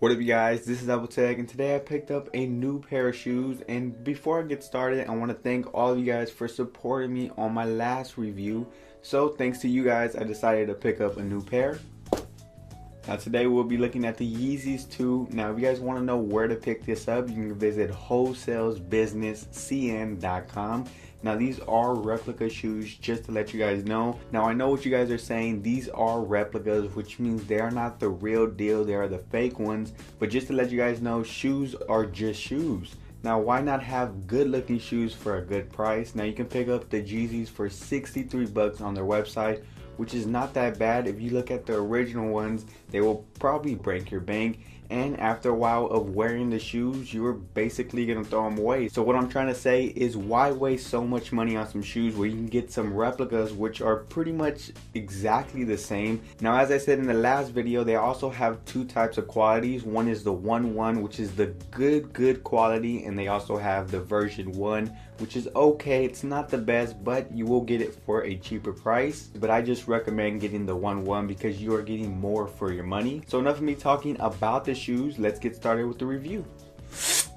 What up, you guys? This is Double Tech, and today I picked up a new pair of shoes. And before I get started, I want to thank all of you guys for supporting me on my last review. So thanks to you guys, I decided to pick up a new pair. Now today we'll be looking at the Yeezys 2. Now if you guys want to know where to pick this up, you can visit wholesalesbusinesscn.com. Now these are replica shoes, just to let you guys know. Now I know what you guys are saying, these are replicas, which means they are not the real deal, they are the fake ones. But just to let you guys know, shoes are just shoes. Now why not have good looking shoes for a good price? Now you can pick up the Yeezys for 63 bucks on their website, which is not that bad. If you look at the original ones, they will probably break your bank, and after a while of wearing the shoes, you're basically gonna throw them away. So what I'm trying to say is, why waste so much money on some shoes where you can get some replicas which are pretty much exactly the same. Now as I said in the last video, they also have two types of qualities. One is the 1-1, which is the good quality, and they also have the version 1, which is okay. It's not the best, but you will get it for a cheaper price. But I just recommend getting the 1-1 because you are getting more for your money. So enough of me talking about the shoes, let's get started with the review.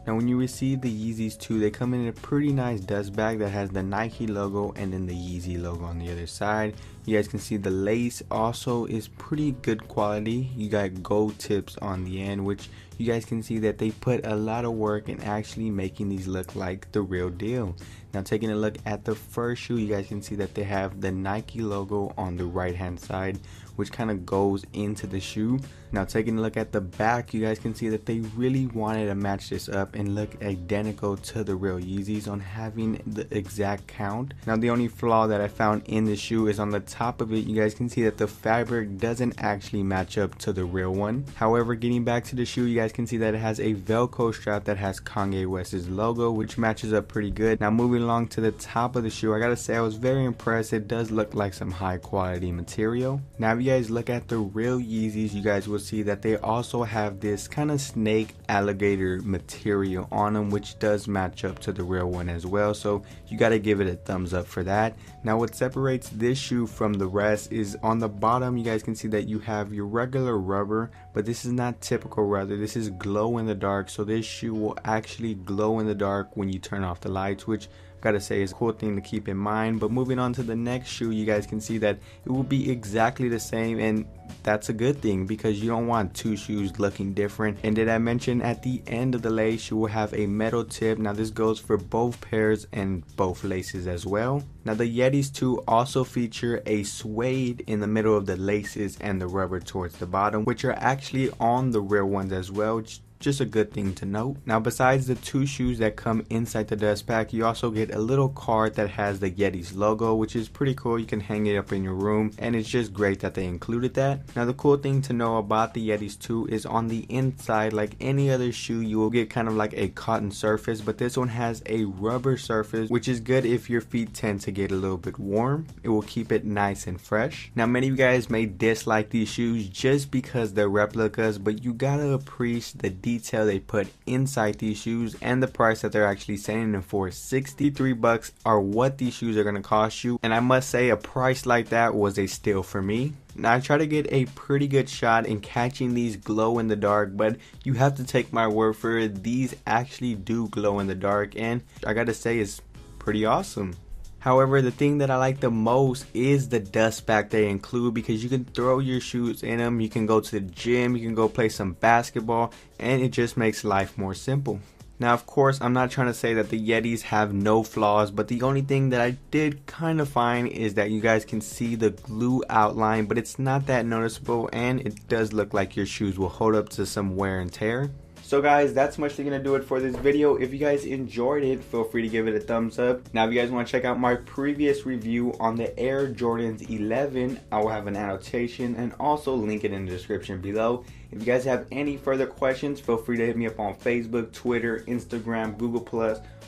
Now when you receive the Yeezys 2, they come in a pretty nice dust bag that has the Nike logo and then the Yeezy logo on the other side. You guys can see the lace also is pretty good quality. You got gold tips on the end, which you guys can see that they put a lot of work in actually making these look like the real deal. Now taking a look at the first shoe, you guys can see that they have the Nike logo on the right hand side, which kind of goes into the shoe. Now taking a look at the back, you guys can see that they really wanted to match this up and look identical to the real Yeezys on having the exact count. Now the only flaw that I found in the shoe is on the top of it. You guys can see that the fabric doesn't actually match up to the real one. However, getting back to the shoe, you guys can see that it has a Velcro strap that has Kanye West's logo, which matches up pretty good. Now moving along to the top of the shoe, I gotta say I was very impressed. It does look like some high quality material. Now if you guys look at the real Yeezys, you guys will see that they also have this kind of snake alligator material on them, which does match up to the real one as well. So you gotta give it a thumbs up for that. Now what separates this shoe from the rest is on the bottom, you guys can see that you have your regular rubber, but this is not typical rubber. This is glow in the dark. So this shoe will actually glow in the dark when you turn off the lights, which gotta say is a cool thing to keep in mind. But moving on to the next shoe, you guys can see that it will be exactly the same, and that's a good thing because you don't want two shoes looking different. And did I mention at the end of the lace you will have a metal tip? Now this goes for both pairs and both laces as well. Now the Yeezys 2 also feature a suede in the middle of the laces and the rubber towards the bottom, which are actually on the real ones as well. Just a good thing to note. Now besides the two shoes that come inside the dust pack, you also get a little card that has the Yeezys logo, which is pretty cool. You can hang it up in your room, and it's just great that they included that. Now the cool thing to know about the Yeezys 2 is on the inside, like any other shoe, you will get kind of like a cotton surface, but this one has a rubber surface, which is good if your feet tend to get a little bit warm. It will keep it nice and fresh. Now many of you guys may dislike these shoes just because they're replicas, but you gotta appreciate the detail they put inside these shoes and the price that they're actually selling them for. 63 bucks are what these shoes are going to cost you, and I must say a price like that was a steal for me. Now I try to get a pretty good shot in catching these glow in the dark, but you have to take my word for it, these actually do glow in the dark, and I gotta say it's pretty awesome. However, the thing that I like the most is the dust bag they include, because you can throw your shoes in them, you can go to the gym, you can go play some basketball, and it just makes life more simple. Now of course I'm not trying to say that the Yeezys have no flaws, but the only thing that I did kind of find is that you guys can see the glue outline, but it's not that noticeable, and it does look like your shoes will hold up to some wear and tear. So guys, that's mostly gonna do it for this video. If you guys enjoyed it, feel free to give it a thumbs up. Now if you guys want to check out my previous review on the Air Jordans 11, I will have an annotation and also link it in the description below. If you guys have any further questions, feel free to hit me up on Facebook, Twitter, Instagram, Google+,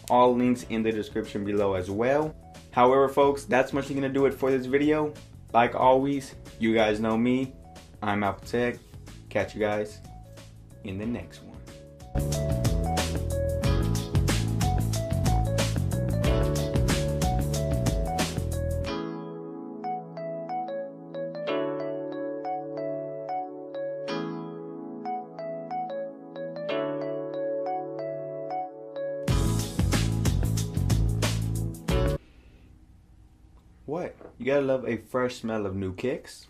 all links in the description below as well. However folks, that's mostly gonna do it for this video. Like always, you guys know me, I'm Apple Tech. Catch you guys in the next one. What? You gotta love a fresh smell of new kicks.